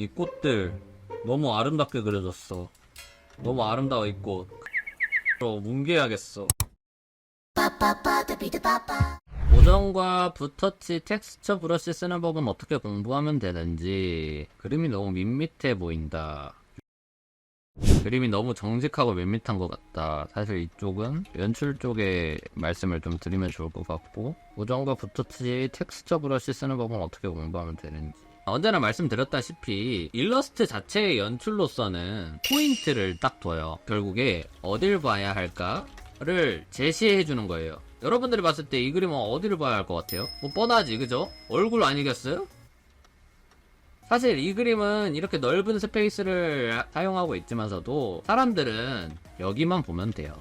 이 꽃들 너무 아름답게 그려졌어. 너무 아름다워 이 꽃. 뭉개야겠어. 보정과 붓터치 텍스처 브러쉬 쓰는 법은 어떻게 공부하면 되는지. 그림이 너무 밋밋해 보인다. 그림이 너무 정직하고 밋밋한 것 같다. 사실 이쪽은 연출 쪽에 말씀을 좀 드리면 좋을 것 같고, 보정과 붓터치 텍스처 브러쉬 쓰는 법은 어떻게 공부하면 되는지. 언제나 말씀드렸다시피 일러스트 자체의 연출로서는 포인트를 딱 둬요. 결국에 어딜 봐야 할까를 제시해 주는 거예요. 여러분들이 봤을 때 이 그림은 어디를 봐야 할 것 같아요? 뭐 뻔하지, 그죠? 얼굴 아니겠어요? 사실 이 그림은 이렇게 넓은 스페이스를 사용하고 있지만서도 사람들은 여기만 보면 돼요.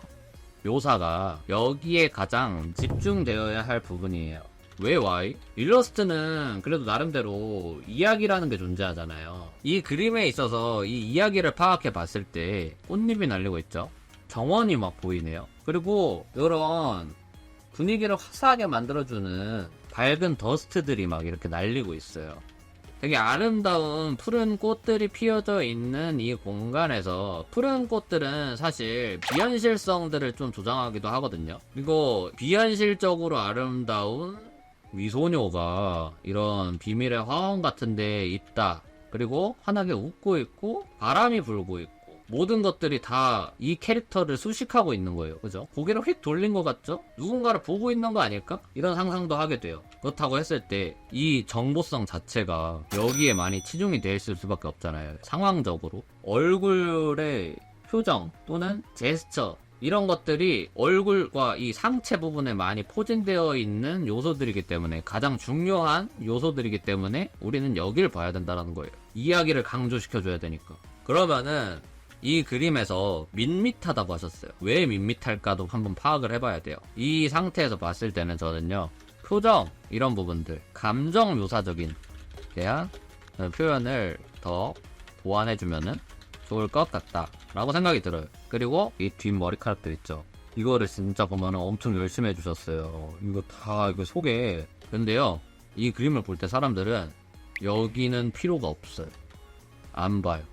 묘사가 여기에 가장 집중되어야 할 부분이에요. 왜 why? 일러스트는 그래도 나름대로 이야기라는 게 존재하잖아요. 이 그림에 있어서 이 이야기를 파악해 봤을 때 꽃잎이 날리고 있죠. 정원이 막 보이네요. 그리고 이런 분위기를 화사하게 만들어주는 밝은 더스트들이 막 이렇게 날리고 있어요. 되게 아름다운 푸른 꽃들이 피어져 있는 이 공간에서 푸른 꽃들은 사실 비현실성들을 좀 조장하기도 하거든요. 그리고 비현실적으로 아름다운 미소녀가 이런 비밀의 화원 같은 데에 있다. 그리고 환하게 웃고 있고 바람이 불고 있고 모든 것들이 다 이 캐릭터를 수식하고 있는 거예요. 그죠? 고개를 휙 돌린 것 같죠? 누군가를 보고 있는 거 아닐까? 이런 상상도 하게 돼요. 그렇다고 했을 때 이 정보성 자체가 여기에 많이 치중이 돼 있을 수밖에 없잖아요. 상황적으로 얼굴의 표정 또는 제스처 이런 것들이 얼굴과 이 상체 부분에 많이 포진되어 있는 요소들이기 때문에 가장 중요한 요소들이기 때문에 우리는 여길 봐야 된다는 거예요. 이야기를 강조시켜줘야 되니까. 그러면은 이 그림에서 밋밋하다고 하셨어요. 왜 밋밋할까도 한번 파악을 해봐야 돼요. 이 상태에서 봤을 때는 저는요, 표정 이런 부분들, 감정 묘사적인 대한 표현을 더 보완해주면은 좋을 것 같다 라고 생각이 들어요. 그리고 이 뒷머리카락들 있죠. 이거를 진짜 보면 엄청 열심히 해주셨어요. 이거 속에. 근데요, 이 그림을 볼 때 사람들은 여기는 필요가 없어요. 안 봐요.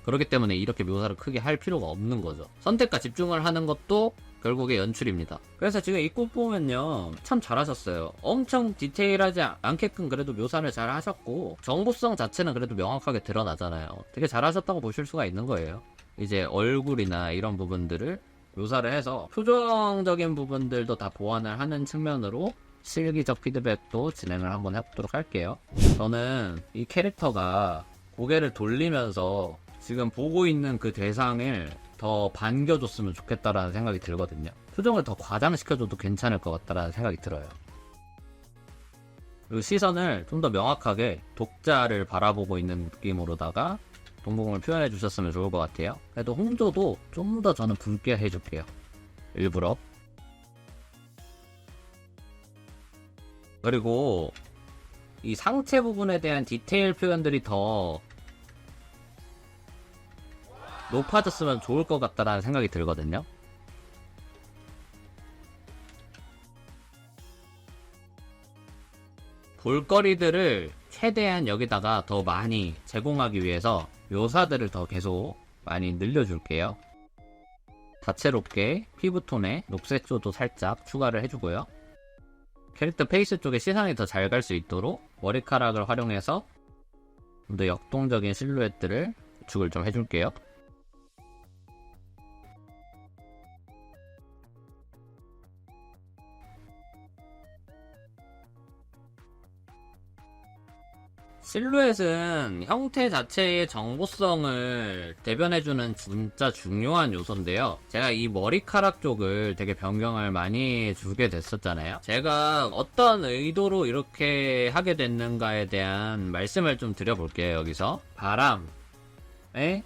그렇기 때문에 이렇게 묘사를 크게 할 필요가 없는 거죠. 선택과 집중을 하는 것도 결국에 연출입니다. 그래서 지금 이 꽃 보면요, 참 잘하셨어요. 엄청 디테일하지 않게끔 그래도 묘사를 잘 하셨고 정보성 자체는 그래도 명확하게 드러나잖아요. 되게 잘하셨다고 보실 수가 있는 거예요. 이제 얼굴이나 이런 부분들을 묘사를 해서 표정적인 부분들도 다 보완을 하는 측면으로 실기적 피드백도 진행을 한번 해보도록 할게요. 저는 이 캐릭터가 고개를 돌리면서 지금 보고 있는 그 대상을 더 반겨줬으면 좋겠다라는 생각이 들거든요. 표정을 더 과장시켜줘도 괜찮을 것 같다라는 생각이 들어요. 그리고 시선을 좀 더 명확하게 독자를 바라보고 있는 느낌으로다가 동공을 표현해 주셨으면 좋을 것 같아요. 그래도 홍조도 좀 더 저는 붉게 해줄게요. 일부러. 그리고 이 상체 부분에 대한 디테일 표현들이 더 높아졌으면 좋을 것 같다라는 생각이 들거든요. 볼거리들을 최대한 여기다가 더 많이 제공하기 위해서 묘사들을 더 계속 많이 늘려줄게요. 다채롭게 피부톤에 녹색조도 살짝 추가를 해주고요. 캐릭터 페이스 쪽에 시선이 더 잘 갈 수 있도록 머리카락을 활용해서 좀 더 역동적인 실루엣들을 구축을 좀 해줄게요. 실루엣은 형태 자체의 정보성을 대변해주는 진짜 중요한 요소인데요. 제가 이 머리카락 쪽을 되게 변경을 많이 주게 됐었잖아요. 제가 어떤 의도로 이렇게 하게 됐는가에 대한 말씀을 좀 드려볼게요. 여기서 바람에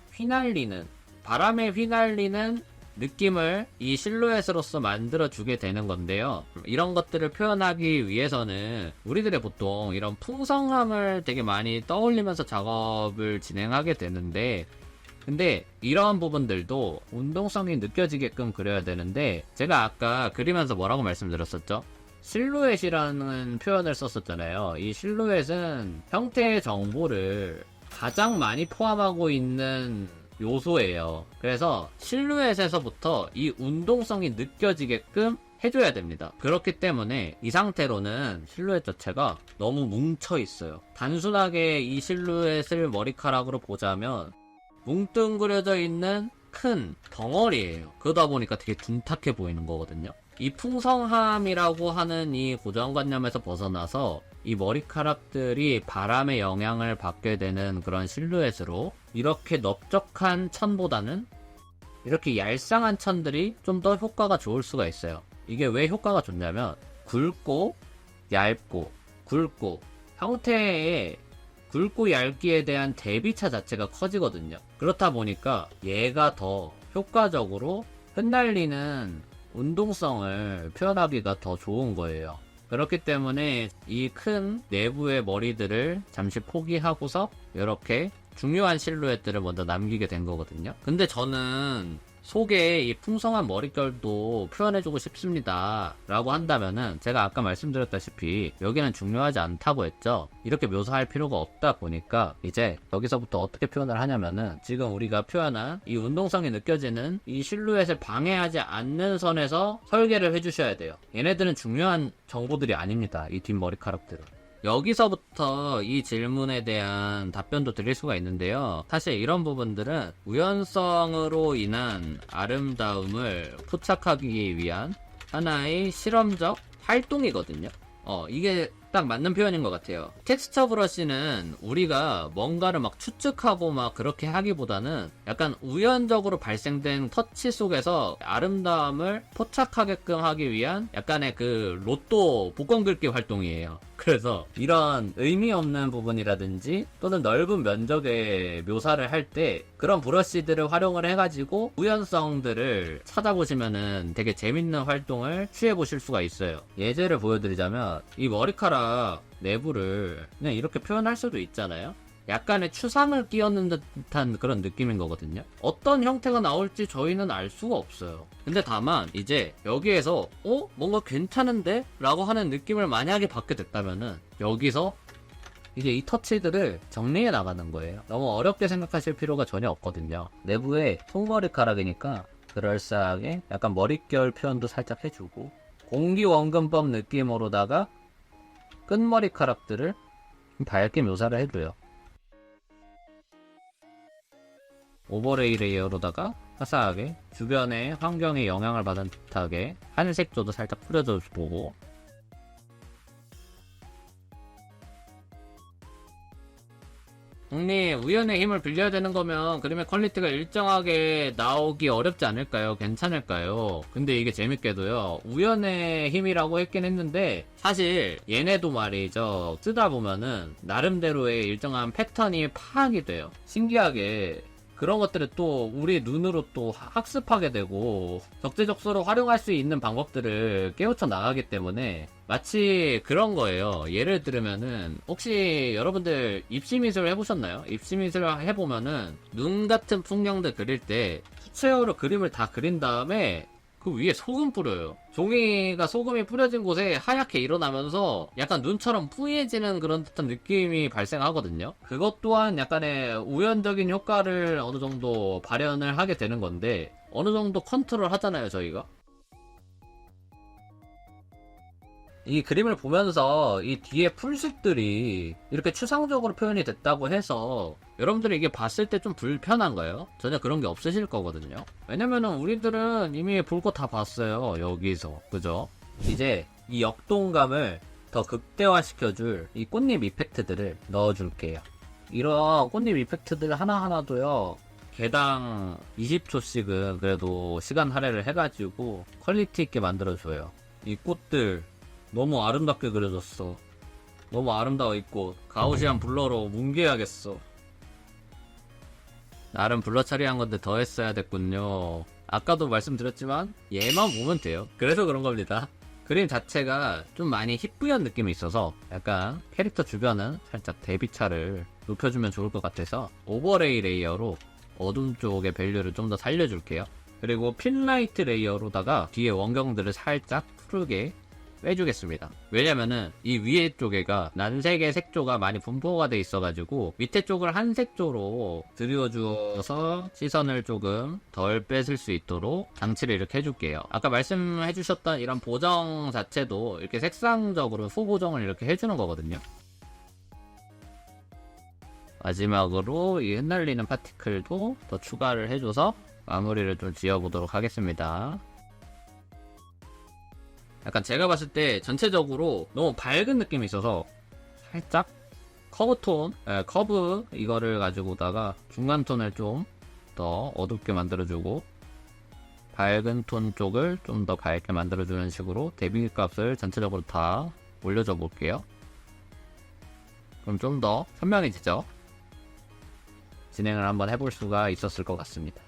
휘날리는 느낌을 이 실루엣으로서 만들어주게 되는 건데요. 이런 것들을 표현하기 위해서는 우리들의 보통 이런 풍성함을 되게 많이 떠올리면서 작업을 진행하게 되는데, 근데 이러한 부분들도 운동성이 느껴지게끔 그려야 되는데, 제가 아까 그리면서 뭐라고 말씀드렸었죠? 실루엣이라는 표현을 썼었잖아요. 이 실루엣은 형태의 정보를 가장 많이 포함하고 있는 요소예요. 그래서 실루엣에서부터 이 운동성이 느껴지게끔 해줘야 됩니다. 그렇기 때문에 이 상태로는 실루엣 자체가 너무 뭉쳐 있어요. 단순하게 이 실루엣을 머리카락으로 보자면 뭉뚱그려져 있는 큰 덩어리예요. 그러다 보니까 되게 둔탁해 보이는 거거든요. 이 풍성함이라고 하는 이 고정관념에서 벗어나서 이 머리카락들이 바람의 영향을 받게 되는 그런 실루엣으로 이렇게 넓적한 천보다는 이렇게 얄쌍한 천들이 좀 더 효과가 좋을 수가 있어요. 이게 왜 효과가 좋냐면 굵고 얇고 굵고 형태의 굵고 얇기에 대한 대비차 자체가 커지거든요. 그렇다 보니까 얘가 더 효과적으로 흩날리는 운동성을 표현하기가 더 좋은 거예요. 그렇기 때문에 이 큰 내부의 머리들을 잠시 포기하고서 이렇게 중요한 실루엣들을 먼저 남기게 된 거거든요. 근데 저는 속에 이 풍성한 머릿결도 표현해주고 싶습니다 라고 한다면은 제가 아까 말씀드렸다시피 여기는 중요하지 않다고 했죠. 이렇게 묘사할 필요가 없다 보니까 이제 여기서부터 어떻게 표현을 하냐면은 지금 우리가 표현한 이 운동성이 느껴지는 이 실루엣을 방해하지 않는 선에서 설계를 해주셔야 돼요. 얘네들은 중요한 정보들이 아닙니다. 이 뒷머리카락들은. 여기서부터 이 질문에 대한 답변도 드릴 수가 있는데요. 사실 이런 부분들은 우연성으로 인한 아름다움을 포착하기 위한 하나의 실험적 활동이거든요. 이게 딱 맞는 표현인 것 같아요. 텍스처 브러쉬는 우리가 뭔가를 막 추측하고 막 그렇게 하기보다는 약간 우연적으로 발생된 터치 속에서 아름다움을 포착하게끔 하기 위한 약간의 그 로또 복권 긁기 활동이에요. 그래서 이런 의미 없는 부분이라든지 또는 넓은 면적의 묘사를 할 때 그런 브러쉬들을 활용을 해가지고 우연성들을 찾아보시면은 되게 재밌는 활동을 취해보실 수가 있어요. 예제를 보여드리자면 이 머리카락 내부를 그냥 이렇게 표현할 수도 있잖아요. 약간의 추상을 끼얹는 듯한 그런 느낌인 거거든요. 어떤 형태가 나올지 저희는 알 수가 없어요. 근데 다만 이제 여기에서 뭔가 괜찮은데? 라고 하는 느낌을 만약에 받게 됐다면은 여기서 이제 이 터치들을 정리해 나가는 거예요. 너무 어렵게 생각하실 필요가 전혀 없거든요. 내부에 속머리카락이니까 그럴싸하게 약간 머릿결 표현도 살짝 해주고 공기원근법 느낌으로다가 끝머리카락들을 밝게 묘사를 해줘요. 오버레이 레이어로다가 화사하게 주변의 환경에 영향을 받은 듯하게 하늘색조도 살짝 뿌려줘 보고 형님 우연의 힘을 빌려야 되는 거면 그림의 퀄리티가 일정하게 나오기 어렵지 않을까요? 괜찮을까요? 근데 이게 재밌게도요 우연의 힘이라고 했긴 했는데 사실 얘네도 말이죠 쓰다 보면은 나름대로의 일정한 패턴이 파악이 돼요. 신기하게 그런 것들을 또 우리 눈으로 또 학습하게 되고 적재적소로 활용할 수 있는 방법들을 깨우쳐 나가기 때문에 마치 그런 거예요. 예를 들면은 혹시 여러분들 입시미술 해보셨나요? 입시미술 해보면은 눈 같은 풍경들 그릴 때 수채화로 그림을 다 그린 다음에 그 위에 소금 뿌려요. 종이가 소금이 뿌려진 곳에 하얗게 일어나면서 약간 눈처럼 뿌얘지는 그런 듯한 느낌이 발생하거든요. 그것 또한 약간의 우연적인 효과를 어느 정도 발현을 하게 되는 건데 어느 정도 컨트롤 하잖아요, 저희가. 이 그림을 보면서 이 뒤에 풀숲들이 이렇게 추상적으로 표현이 됐다고 해서 여러분들이 이게 봤을 때 좀 불편한가요? 전혀 그런 게 없으실 거거든요. 왜냐면은 우리들은 이미 볼 거 다 봤어요. 여기서. 그죠? 이제 이 역동감을 더 극대화시켜줄 이 꽃잎 이펙트들을 넣어줄게요. 이런 꽃잎 이펙트들 하나하나도요. 개당 20초씩은 그래도 시간 할애를 해가지고 퀄리티 있게 만들어줘요. 이 꽃들 너무 아름답게 그려졌어. 너무 아름다워 이 꽃. 가우시안 블러로 뭉개야겠어. 나름 블러 처리한 건데 더 했어야 됐군요. 아까도 말씀드렸지만 얘만 보면 돼요. 그래서 그런 겁니다. 그림 자체가 좀 많이 희뿌연 느낌이 있어서 약간 캐릭터 주변은 살짝 대비차를 높여주면 좋을 것 같아서 오버레이 레이어로 어둠 쪽의 밸류를 좀 더 살려줄게요. 그리고 핀라이트 레이어로다가 뒤에 원경들을 살짝 푸르게 빼주겠습니다. 왜냐면은 이 위에 쪽에가 난색의 색조가 많이 분포가 돼 있어가지고 밑에 쪽을 한 색조로 드리워주어서 시선을 조금 덜 뺏을 수 있도록 장치를 이렇게 해줄게요. 아까 말씀해주셨던 이런 보정 자체도 이렇게 색상적으로 소보정을 이렇게 해주는 거거든요. 마지막으로 이 흩날리는 파티클도 더 추가를 해줘서 마무리를 좀 지어보도록 하겠습니다. 약간 제가 봤을 때 전체적으로 너무 밝은 느낌이 있어서 살짝 커브톤, 커브 이거를 가지고다가 중간 톤을 좀 더 어둡게 만들어주고 밝은 톤 쪽을 좀 더 밝게 만들어주는 식으로 대비 값을 전체적으로 다 올려줘 볼게요. 그럼 좀 더 선명해지죠? 진행을 한번 해볼 수가 있었을 것 같습니다.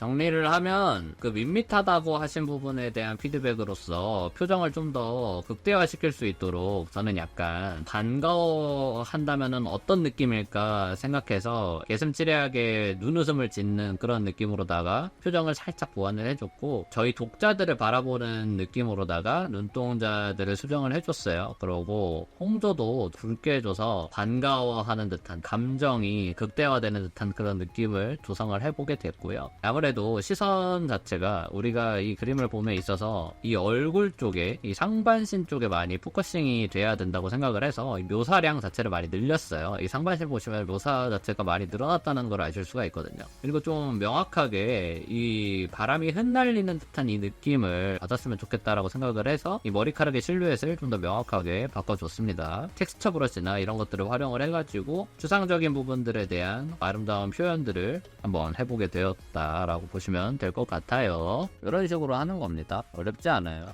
정리를 하면 그 밋밋하다고 하신 부분에 대한 피드백으로서 표정을 좀 더 극대화시킬 수 있도록 저는 약간 반가워한다면은 어떤 느낌일까 생각해서 개슴츠레하게 눈웃음을 짓는 그런 느낌으로다가 표정을 살짝 보완을 해줬고 저희 독자들을 바라보는 느낌으로다가 눈동자들을 수정을 해줬어요. 그러고 홍조도 붉게 해줘서 반가워하는 듯한 감정이 극대화되는 듯한 그런 느낌을 조성을 해보게 됐고요. 아무래도 시선 자체가 우리가 이 그림을 봄에 있어서 이 얼굴 쪽에 이 상반신 쪽에 많이 포커싱이 돼야 된다고 생각을 해서 이 묘사량 자체를 많이 늘렸어요. 이 상반신 보시면 묘사 자체가 많이 늘어났다는 걸 아실 수가 있거든요. 그리고 좀 명확하게 이 바람이 흩날리는 듯한 이 느낌을 받았으면 좋겠다라고 생각을 해서 이 머리카락의 실루엣을 좀 더 명확하게 바꿔줬습니다. 텍스처 브러쉬나 이런 것들을 활용을 해가지고 추상적인 부분들에 대한 아름다운 표현들을 한번 해보게 되었다라고 보시면 될 것 같아요. 이런 식으로 하는 겁니다. 어렵지 않아요.